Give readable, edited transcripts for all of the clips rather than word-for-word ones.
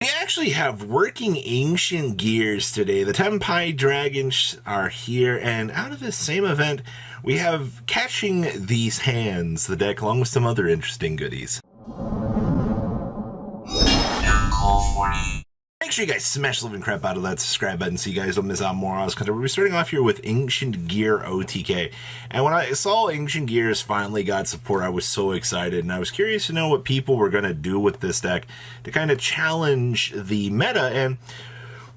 We actually have working ancient gears today. The Tempai dragons are here, and out of this same event, we have catching these hands, the deck, along with some other interesting goodies. Make sure you guys smash the living crap out of that subscribe button so you guys don't miss out more on us, because we're starting off here with Ancient Gear OTK. And when I saw Ancient Gears finally got support, I was so excited, and I was curious to know what people were going to do with this deck to kind of challenge the meta. And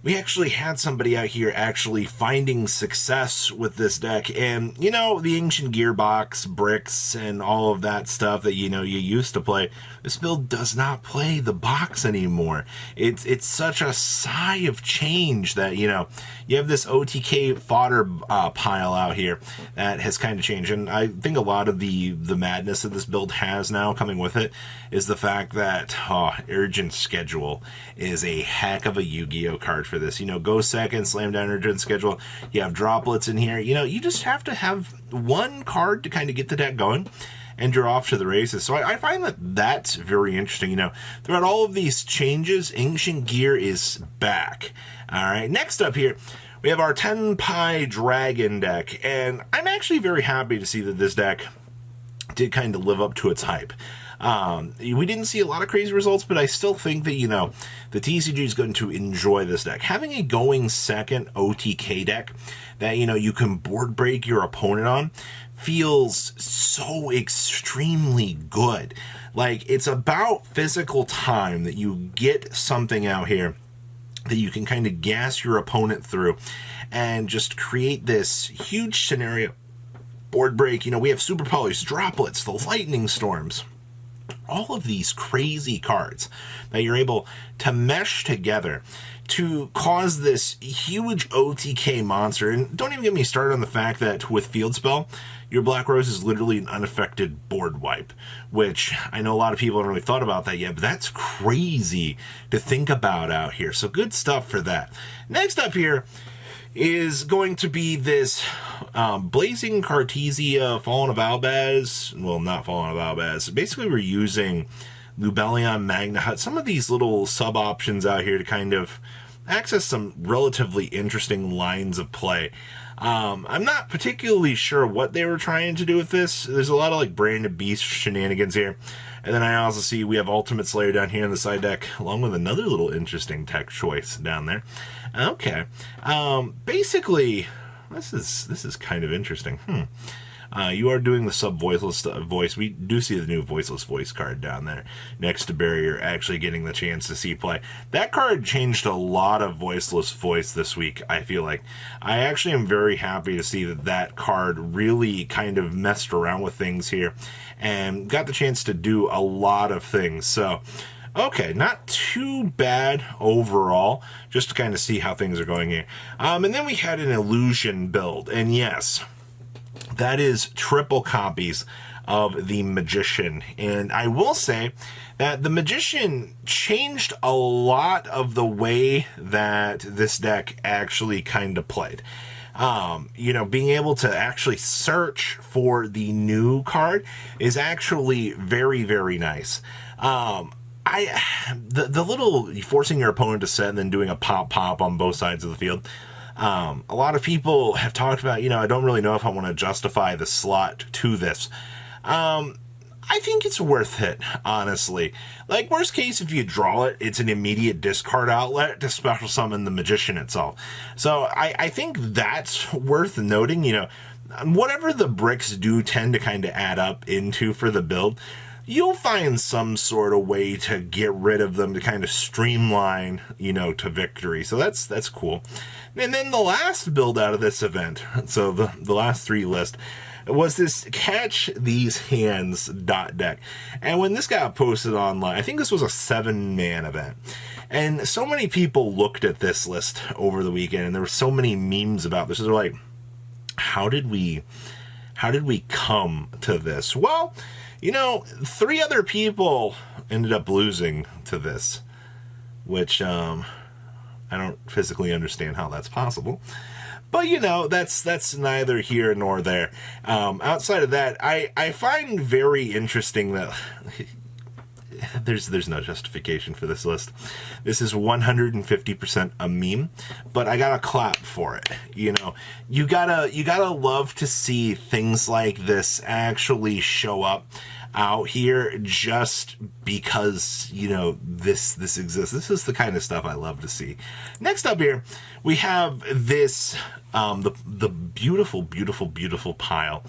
we actually had somebody out here actually finding success with this deck. And, you know, the Ancient Gearbox, bricks, and all of that stuff that, you know, you used to play, this build does not play the box anymore. It's such a sigh of change that, you know, you have this OTK fodder pile out here that has kind of changed. And I think a lot of the madness that this build has now coming with it is the fact that Urgent Schedule is a heck of a Yu-Gi-Oh card for this. You know, go second, slam down Urgent Schedule. You have droplets in here. You know, you just have to have one card to kind of get the deck going, and you're off to the races. So I find that that's very interesting. You know, throughout all of these changes, Ancient Gear is back. All right, next up here, we have our Tenpai Dragon deck, and I'm actually very happy to see that this deck did kind of live up to its hype. We didn't see a lot of crazy results, but I still think that, you know, the TCG is going to enjoy this deck. Having a going second OTK deck that, you know, you can board break your opponent on feels so extremely good. Like, it's about physical time that you get something out here that you can kind of gas your opponent through and just create this huge scenario. Board break, you know, we have Super Polys, Droplets, the Lightning Storms, all of these crazy cards that you're able to mesh together to cause this huge OTK monster. And don't even get me started on the fact that with Field Spell, your Black Rose is literally an unaffected board wipe, which I know a lot of people haven't really thought about that yet, but that's crazy to think about out here. So good stuff for that. Next up here is going to be this Blazing Cartesia, Fallen of Albaz. Well, not Fallen of Albaz. Basically, we're using Lubellion, Magna Hut, some of these little sub options out here to kind of access some relatively interesting lines of play. I'm not particularly sure what they were trying to do with this. There's a lot of like Branded Beast shenanigans here. And then I also see we have Ultimate Slayer down here in the side deck, along with another little interesting tech choice down there. Okay. Basically, this is kind of interesting. You are doing the sub-voiceless voice. We do see the new voiceless voice card down there next to Barrier actually getting the chance to see play. That card changed a lot of voiceless voice this week, I feel like. I actually am very happy to see that that card really kind of messed around with things here and got the chance to do a lot of things. So, okay, not too bad overall, just to kind of see how things are going here. And then we had an illusion build, and yes, that is triple copies of the Magician. And I will say that the Magician changed a lot of the way that this deck actually kind of played. You know, being able to actually search for the new card is actually very, very nice. The little forcing your opponent to set and then doing a pop on both sides of the field. A lot of people have talked about, you know, I don't really know if I want to justify the slot to this. I think it's worth it, honestly. Like, worst case, if you draw it, it's an immediate discard outlet to special summon the Magician itself. So I think that's worth noting. You know, whatever the bricks do tend to kind of add up into for the build, you'll find some sort of way to get rid of them to kind of streamline, you know, to victory. So that's cool. And then the last build out of this event, so the last three list, was this Catch These Hands deck. And when this got posted online, I think this was a 7-man event. And so many people looked at this list over the weekend, and there were so many memes about this. They're like, how did we come to this? Well, you know, 3 other people ended up losing to this, which I don't physically understand how that's possible. But, you know, that's neither here nor there. Outside of that, I find very interesting that there's no justification for this list. This is 150% a meme, but I gotta clap for it. You know, you gotta love to see things like this actually show up out here just because, you know, this exists. This is the kind of stuff I love to see. Next up here, we have this, the beautiful, beautiful, beautiful pile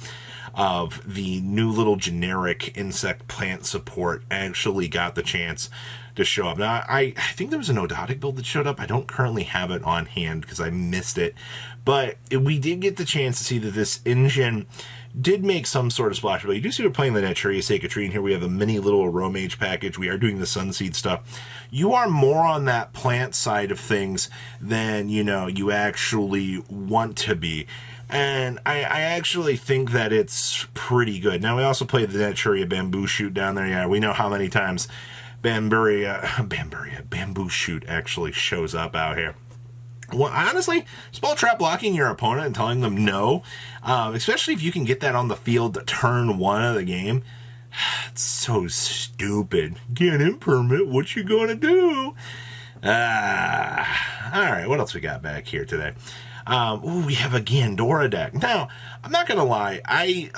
of the new little generic insect plant support actually got the chance to show up. Now, I think there was an Odotic build that showed up. I don't currently have it on hand because I missed it. But we did get the chance to see that this engine did make some sort of splash. But you do see we're playing the Naturia Cicatrine here. We have a mini little Mage package. We are doing the Sunseed stuff. You are more on that plant side of things than, you know, you actually want to be. And I actually think that it's pretty good. Now, we also played the Naturia Bamboo Shoot down there. Yeah, we know how many times Bamboo Shoot actually shows up out here. Well, honestly, spell trap blocking your opponent and telling them no, especially if you can get that on the field turn 1 of the game, it's so stupid. Get in permit, what you gonna do? Alright, what else we got back here today? We have a Gandora deck. Now, I'm not gonna lie, I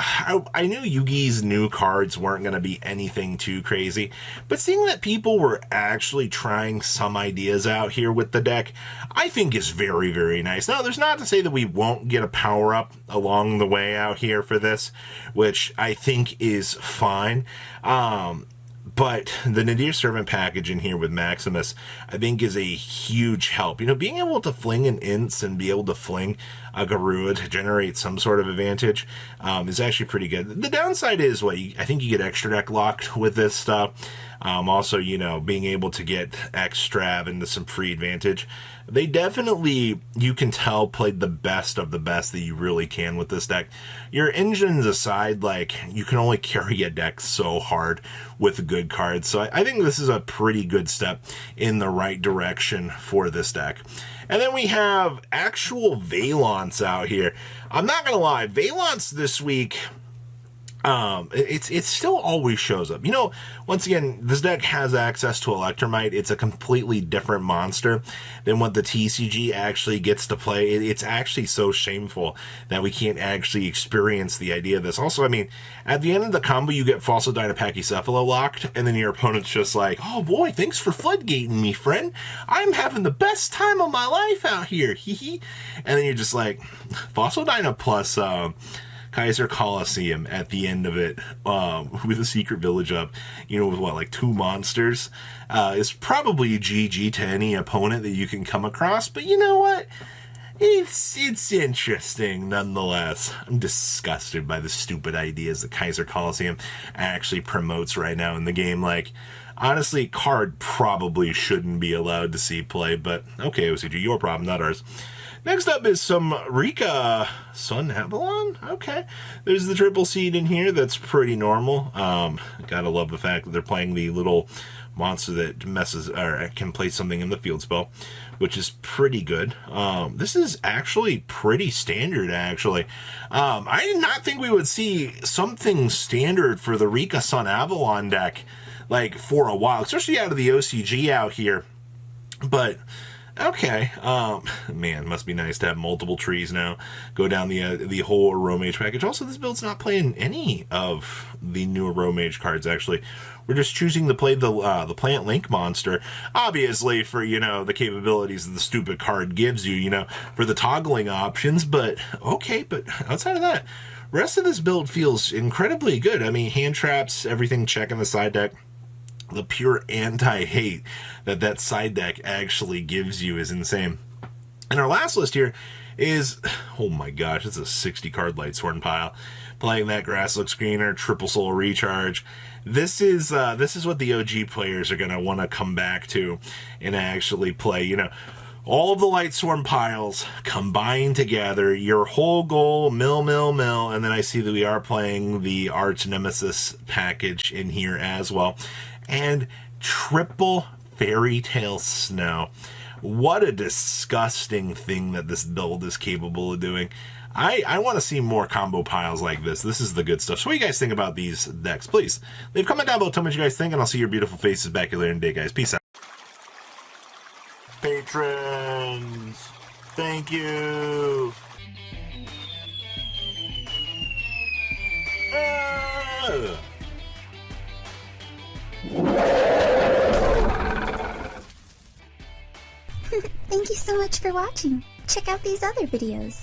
knew Yugi's new cards weren't gonna be anything too crazy, but seeing that people were actually trying some ideas out here with the deck, I think is very, very nice. Now, there's not to say that we won't get a power-up along the way out here for this, which I think is fine. But the Nadir Servant package in here with Maximus, I think, is a huge help. You know, being able to fling an Ints and be able to fling a Garua to generate some sort of advantage is actually pretty good. The downside is, I think you get extra deck locked with this stuff. Also, you know, being able to get Extrav into some free advantage. They definitely, you can tell, played the best of the best that you really can with this deck. Your engines aside, like, you can only carry a deck so hard with good cards. So I think this is a pretty good step in the right direction for this deck. And then we have actual Veilance out here. I'm not going to lie, Veilance this week, it still always shows up. You know, once again, this deck has access to Electromite. It's a completely different monster than what the TCG actually gets to play. It's actually so shameful that we can't actually experience the idea of this. Also, I mean, at the end of the combo, you get Falsodina Pachycephalo locked, and then your opponent's just like, oh boy, thanks for floodgating me, friend. I'm having the best time of my life out here, hee. And then you're just like, Falsodina plus, Kaiser Coliseum at the end of it, with a secret village up, you know, with what, like 2 monsters, is probably GG to any opponent that you can come across. But you know what? It's interesting nonetheless. I'm disgusted by the stupid ideas that Kaiser Coliseum actually promotes right now in the game. Like, honestly, card probably shouldn't be allowed to see play, but okay, OCG, your problem, not ours. Next up is some Rika Sun Avalon. Okay. There's the triple seed in here. That's pretty normal. Gotta love the fact that they're playing the little monster that messes or can play something in the field spell, which is pretty good. This is actually pretty standard, actually. I did not think we would see something standard for the Rika Sun Avalon deck, like, for a while, especially out of the OCG out here. But okay, man, must be nice to have multiple trees now. Go down the whole Mage package. Also, this build's not playing any of the new Mage cards, actually. We're just choosing to play the Plant Link monster, obviously for, you know, the capabilities that the stupid card gives you, you know, for the toggling options, but okay, but outside of that, rest of this build feels incredibly good. I mean, hand traps, everything check in the side deck. The pure anti-hate that side deck actually gives you is insane. And our last list here is, oh my gosh, it's a 60 card Lightsworn pile. Playing that Grasslook Screener, Triple Soul Recharge. This is what the OG players are gonna want to come back to and actually play. You know, all of the Lightsworn piles combined together, your whole goal, mill, and then I see that we are playing the Arch Nemesis package in here as well. And triple Fairy Tale Snow. What a disgusting thing that this build is capable of doing. I want to see more combo piles like this. This is the good stuff. So what do you guys think about these decks? Please leave a comment down below. Tell me what you guys think, and I'll see your beautiful faces back here later in the day, guys. Peace out. Patrons, thank you. Thank you so much for watching. Check out these other videos.